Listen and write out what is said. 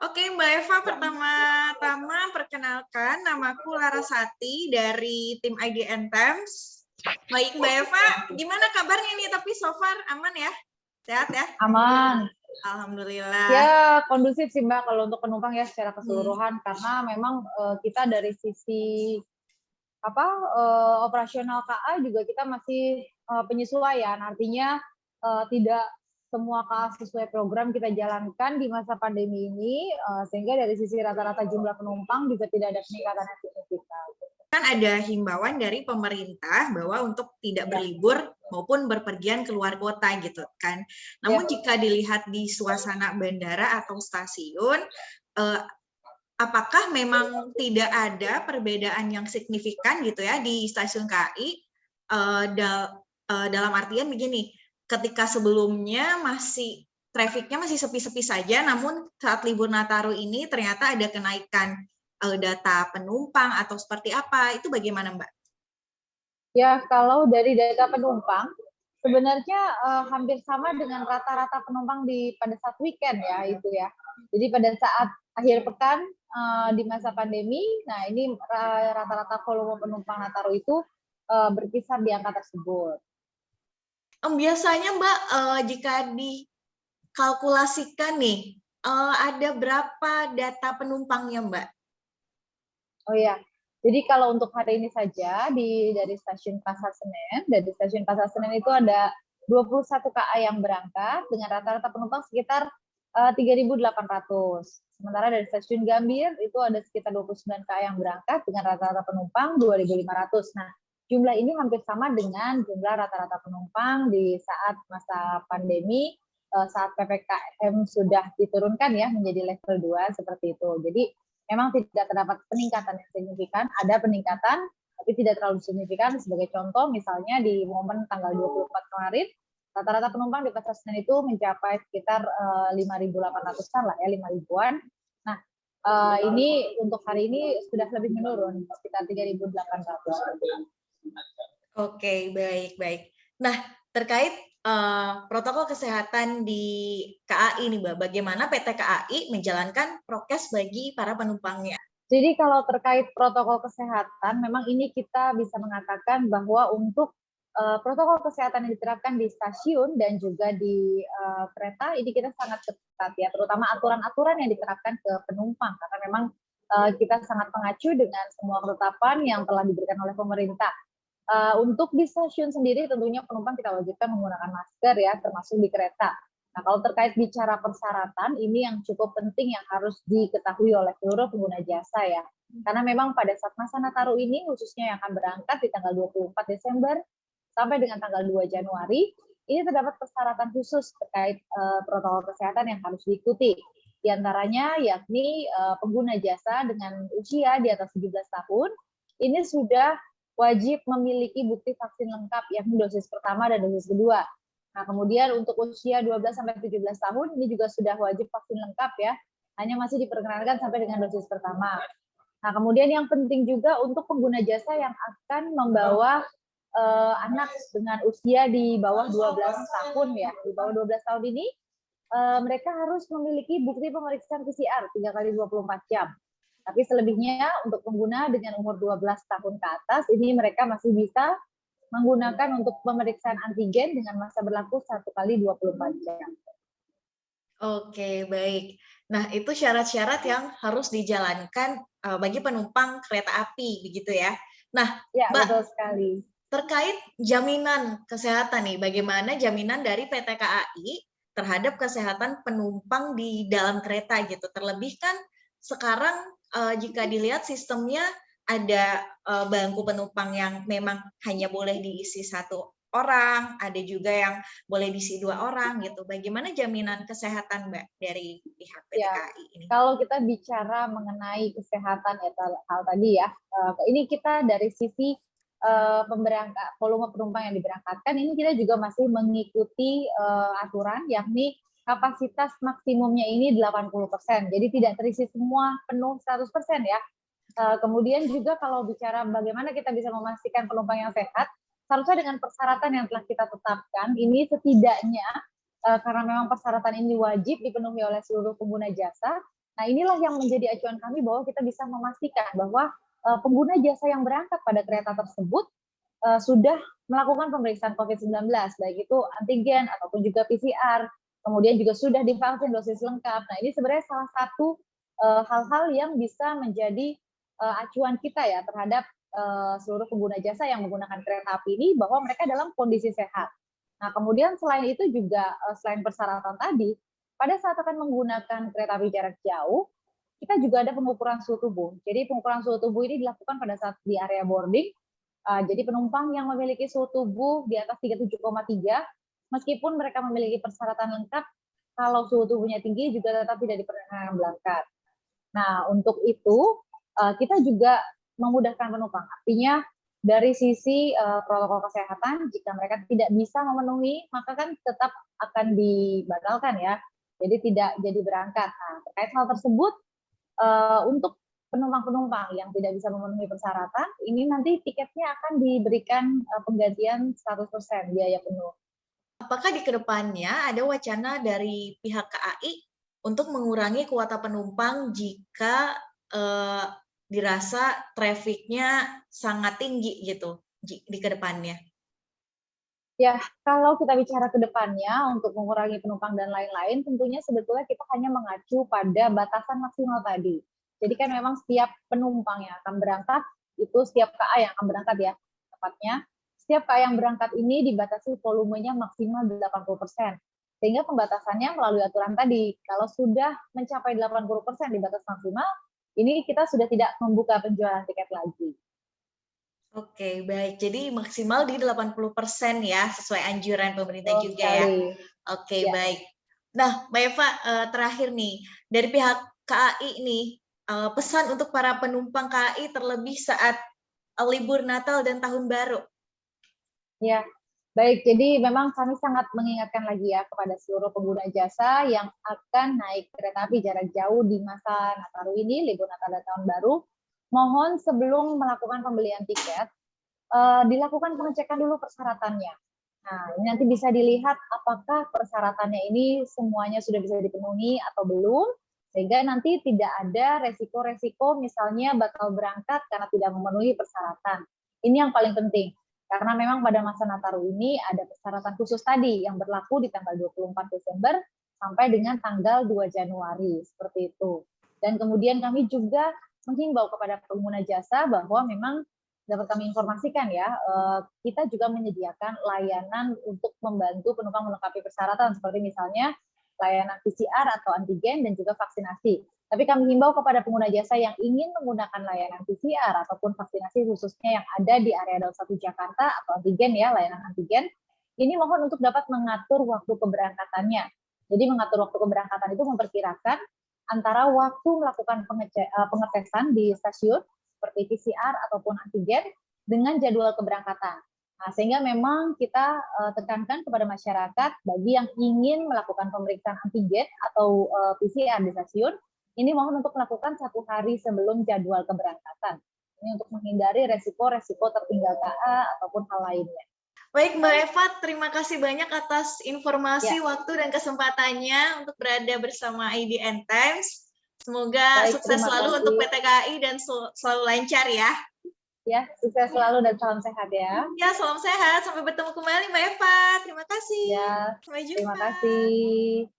Oke, Mbak Eva, pertama-tama perkenalkan, namaku Larasati dari tim IDN Times. Baik, Mbak Eva, gimana kabarnya nih? Tapi so far aman ya? Sehat ya? Aman. Alhamdulillah. Ya, kondusif sih Mbak kalau untuk penumpang ya secara keseluruhan karena memang kita dari sisi operasional KA juga kita masih penyesuaian. Artinya tidak semua KA sesuai program kita jalankan di masa pandemi ini sehingga dari sisi rata-rata jumlah penumpang juga tidak ada peningkatan yang signifikan. Kan ada himbauan dari pemerintah bahwa untuk tidak berlibur maupun berpergian keluar kota gitu kan. Namun jika dilihat di suasana bandara atau stasiun, apakah memang tidak ada perbedaan yang signifikan gitu ya di stasiun KAI dalam artian begini, ketika sebelumnya masih trafiknya masih sepi-sepi saja, namun saat libur Nataru ini ternyata ada kenaikan data penumpang atau seperti apa, itu bagaimana Mbak? Ya, kalau dari data penumpang, sebenarnya hampir sama dengan rata-rata penumpang pada saat weekend ya, itu ya. Jadi pada saat akhir pekan di masa pandemi, nah ini rata-rata volume penumpang Nataru itu berkisar di angka tersebut. Biasanya Mbak, jika dikalkulasikan nih, ada berapa data penumpangnya Mbak? Oh ya, jadi kalau untuk hari ini saja dari stasiun Pasar Senen itu ada 21 KA yang berangkat dengan rata-rata penumpang sekitar 3.800. Sementara dari stasiun Gambir itu ada sekitar 29 KA yang berangkat dengan rata-rata penumpang 2.500. Nah, jumlah ini hampir sama dengan jumlah rata-rata penumpang di saat masa pandemi, saat PPKM sudah diturunkan ya menjadi level 2 seperti itu. Jadi memang tidak terdapat peningkatan yang signifikan, ada peningkatan tapi tidak terlalu signifikan. Sebagai contoh misalnya di momen tanggal 24 kemarin, rata-rata penumpang di Pasar Senen itu mencapai sekitar 5.800-an lah ya, 5.000-an. Nah, ini untuk hari ini sudah lebih menurun, sekitar 3.800. Oke, baik. Nah, terkait protokol kesehatan di KAI nih, Mbak, bagaimana PT KAI menjalankan prokes bagi para penumpangnya? Jadi kalau terkait protokol kesehatan, memang ini kita bisa mengatakan bahwa untuk protokol kesehatan yang diterapkan di stasiun dan juga di kereta ini kita sangat ketat ya, terutama aturan-aturan yang diterapkan ke penumpang karena memang kita sangat mengacu dengan semua ketetapan yang telah diberikan oleh pemerintah. Untuk di stasiun sendiri tentunya penumpang kita wajibkan menggunakan masker ya, termasuk di kereta. Nah, kalau terkait bicara persyaratan, ini yang cukup penting yang harus diketahui oleh seluruh pengguna jasa ya. Karena memang pada saat masa Nataru ini, khususnya yang akan berangkat di tanggal 24 Desember sampai dengan tanggal 2 Januari, ini terdapat persyaratan khusus terkait protokol kesehatan yang harus diikuti. Di antaranya yakni pengguna jasa dengan usia di atas 17 tahun, ini sudah wajib memiliki bukti vaksin lengkap, yakni dosis pertama dan dosis kedua. Nah, kemudian untuk usia 12-17 tahun, ini juga sudah wajib vaksin lengkap ya, hanya masih diperkenankan sampai dengan dosis pertama. Nah, kemudian yang penting juga untuk pengguna jasa yang akan membawa anak dengan usia di bawah 12 tahun ya, di bawah 12 tahun ini, mereka harus memiliki bukti pemeriksaan PCR 3 kali 24 jam. Tapi selebihnya untuk pengguna dengan umur 12 tahun ke atas, ini mereka masih bisa menggunakan untuk pemeriksaan antigen dengan masa berlaku 1 kali 24 jam. Oke, baik. Nah, itu syarat-syarat yang harus dijalankan bagi penumpang kereta api, begitu ya. Nah, ya, Mbak, betul sekali. Terkait jaminan kesehatan nih, bagaimana jaminan dari PT KAI terhadap kesehatan penumpang di dalam kereta gitu. Terlebih kan sekarang jika dilihat sistemnya ada bangku penumpang yang memang hanya boleh diisi 1 orang, ada juga yang boleh diisi 2 orang gitu. Bagaimana jaminan kesehatan Mbak dari pihak PT KAI ini? Kalau kita bicara mengenai kesehatan ya hal tadi ya, ini kita dari sisi volume penumpang yang diberangkatkan ini kita juga masih mengikuti aturan yakni kapasitas maksimumnya ini 80%. Jadi tidak terisi semua penuh 100% ya. Kemudian juga kalau bicara bagaimana kita bisa memastikan penumpang yang sehat, seharusnya dengan persyaratan yang telah kita tetapkan, ini setidaknya karena memang persyaratan ini wajib dipenuhi oleh seluruh pengguna jasa, Nah, inilah yang menjadi acuan kami bahwa kita bisa memastikan bahwa pengguna jasa yang berangkat pada kereta tersebut sudah melakukan pemeriksaan COVID-19, baik itu antigen ataupun juga PCR, kemudian juga sudah divaksin dosis lengkap. Nah, ini sebenarnya salah satu hal-hal yang bisa menjadi acuan kita ya terhadap seluruh pengguna jasa yang menggunakan kereta api ini bahwa mereka dalam kondisi sehat. Nah, kemudian selain itu juga selain persyaratan tadi, pada saat akan menggunakan kereta api jarak jauh, kita juga ada pengukuran suhu tubuh. Jadi pengukuran suhu tubuh ini dilakukan pada saat di area boarding. Jadi penumpang yang memiliki suhu tubuh di atas 37,3, meskipun mereka memiliki persyaratan lengkap, kalau suhu tubuhnya tinggi juga tetap tidak diperkenankan berangkat. Nah, untuk itu kita juga memudahkan penumpang. Artinya dari sisi protokol kesehatan, jika mereka tidak bisa memenuhi, maka kan tetap akan dibatalkan ya. Jadi tidak jadi berangkat. Nah, terkait hal tersebut, untuk penumpang-penumpang yang tidak bisa memenuhi persyaratan, ini nanti tiketnya akan diberikan penggantian 100% biaya penuh. Apakah di kedepannya ada wacana dari pihak KAI untuk mengurangi kuota penumpang jika dirasa trafficnya sangat tinggi gitu di kedepannya? Ya, kalau kita bicara ke depannya untuk mengurangi penumpang dan lain-lain, tentunya sebetulnya kita hanya mengacu pada batasan maksimal tadi. Jadi kan memang setiap penumpang yang akan berangkat, itu setiap KA yang akan berangkat ya, tepatnya. Setiap KA yang berangkat ini dibatasi volumenya maksimal 80%. Sehingga pembatasannya melalui aturan tadi. Kalau sudah mencapai 80% di batas maksimal, ini kita sudah tidak membuka penjualan tiket lagi. Oke, baik. Jadi maksimal di 80% ya, sesuai anjuran pemerintah Betul juga ya. sekali. Oke, Ya. baik. Nah, Mbak Eva, terakhir nih, dari pihak KAI nih, pesan untuk para penumpang KAI terlebih saat libur Natal dan Tahun Baru. Ya, baik. Jadi memang kami sangat mengingatkan lagi ya kepada seluruh pengguna jasa yang akan naik kereta api jarak jauh di masa Nataru ini, libur Natal dan Tahun Baru. Mohon sebelum melakukan pembelian tiket, dilakukan pengecekan dulu persyaratannya. Nah, ini nanti bisa dilihat apakah persyaratannya ini semuanya sudah bisa dipenuhi atau belum, sehingga nanti tidak ada resiko-resiko misalnya batal berangkat karena tidak memenuhi persyaratan. Ini yang paling penting. Karena memang pada masa Nataru ini ada persyaratan khusus tadi yang berlaku di tanggal 24 Desember sampai dengan tanggal 2 Januari, seperti itu. Dan kemudian kami juga menghimbau kepada pengguna jasa bahwa memang dapat kami informasikan ya, kita juga menyediakan layanan untuk membantu penumpang melengkapi persyaratan seperti misalnya layanan PCR atau antigen dan juga vaksinasi. Tapi kami himbau kepada pengguna jasa yang ingin menggunakan layanan PCR ataupun vaksinasi khususnya yang ada di area Daup 1 Jakarta atau antigen ya, layanan antigen, ini mohon untuk dapat mengatur waktu keberangkatannya. Jadi mengatur waktu keberangkatan itu memperkirakan antara waktu melakukan pengetesan di stasiun seperti PCR ataupun antigen dengan jadwal keberangkatan. Nah, sehingga memang kita tekankan kepada masyarakat bagi yang ingin melakukan pemeriksaan antigen atau PCR di stasiun, ini mohon untuk melakukan 1 hari sebelum jadwal keberangkatan. Ini untuk menghindari resiko-resiko tertinggal KA ataupun hal lainnya. Baik, Mbak Eva, terima kasih banyak atas informasi, Ya. waktu, dan kesempatannya untuk berada bersama IDN Times. Semoga Baik, sukses selalu untuk PT KAI dan selalu lancar ya. Ya, sukses selalu dan salam sehat ya. Ya, salam sehat. Sampai bertemu kembali Mbak Eva. Terima kasih. Ya, Sampai jumpa. terima kasih.